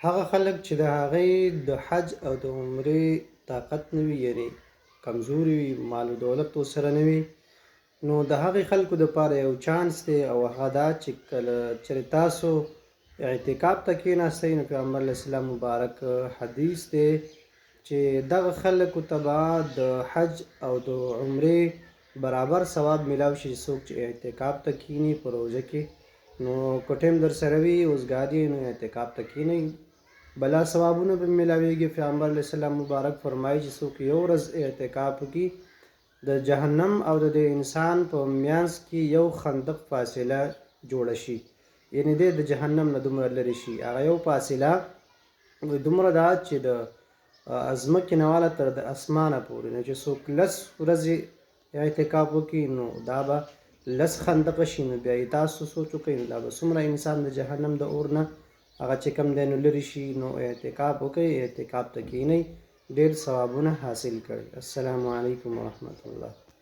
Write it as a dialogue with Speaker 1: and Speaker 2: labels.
Speaker 1: هغه خلک چې د هغې د حج او د عمرې طاقت نه وي، یعنې کمزوري وي، مال و دولت ورسره نه وي، نو د هغې خلکو دپاره یو چانس دی او هغه دا چې کله چېرې تاسو اعتکاف ته کښېناستئ نو پیغمبر علیه السلام مبارک حدیث دی چې دغه خلکو ته به د حج او د عمرې برابر ثواب میلاو شي څوک چې اعتکاف ته کښېني په روژه کې. نو که ټیم در سره وي اوزګار یې نو اعتکاف ته کښېنئ، بلا ثوابونه به میلاویږي. پیغمبر علیه السلام مبارک فرمایي چې څوک یو ورځ اعتکاف وکړي د جهنم او د انسان په میانځ کې یو خندق فاصله جوړه شي، یعنې دی د جهنم نه دومره لرې شي. هغه یو فاصله دومره ده چې د ځمکې نه واله تر د اسمانه پورې، نو چې څوک 10 ورځې اعتکاف وکړي نو دا به 10 خندقه شي. نو بیا یې تاسو سوچ وکړئ نو دا به څومره انسان د جهنم د اور نه هغه چې کوم دی نو لرې شي. نو اعتکاف وکړئ، اعتکاف ته کښېنئ، ډېر ثوابونه حاصل کړئ. السلام علیکم ورحمة الله.